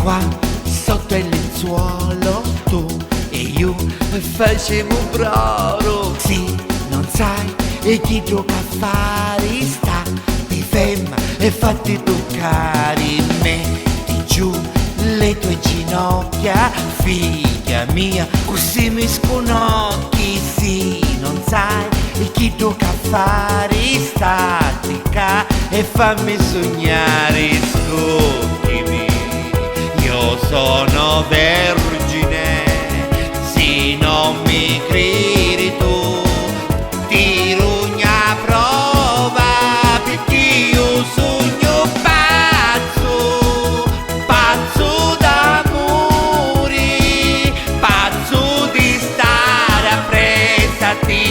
qua sotto il lenzuolo tu e io facciamo broro. Sì, non sai e chi gioca a fare sta di femma e fatti toccare. Metti giù le tue ginocchia, figlia mia, così mi sconocchi. Sì, non sai e chi gioca a fare statica e fammi sognare. Scottimi, io sono vergine, se non mi credi tu ti rugna prova, perché io sogno pazzo, pazzo d'amore, pazzo di stare appresso a te,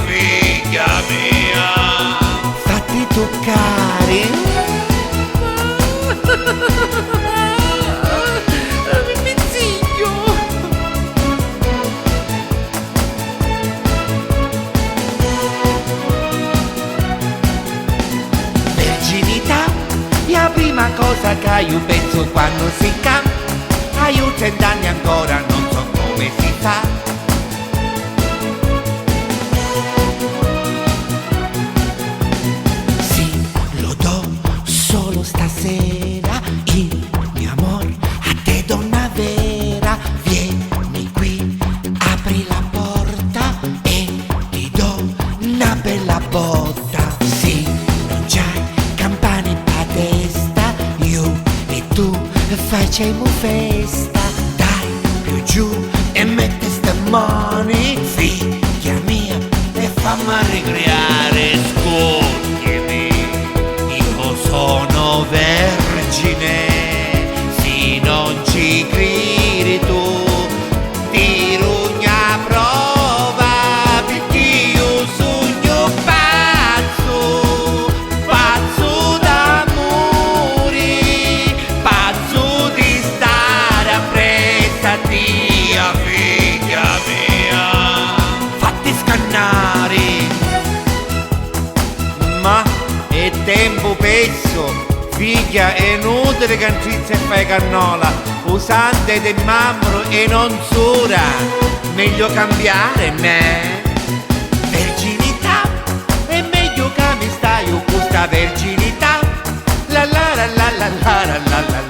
figlia mia, fatti toccare. La prima cosa che io penso quando si canta, io 30 anni ancora non so come si fa. Sì, lo do solo stasera, il mio amore a te donna vera. Vieni qui, apri la porta e ti do una bella botta. Sì, non c'hai campane pa' testa, io e tu facciamo festa. Dai più giù e metti ste mani, figlia mia, e fammi ricreare. Scottimi, io sono vergine, se non ci credi tu ti rugna prova, perché io sogno pazzo, pazzo d'amore, pazzo di stare appresso a te, figlia mia, fatti scannare. Ma è tempo perso, figlia, è inutile che antrizza e fai cannola, usante del mammaro e non sura, meglio cambiare me. Verginità, è meglio che mi stai con questa verginità, la la la la la la la la la.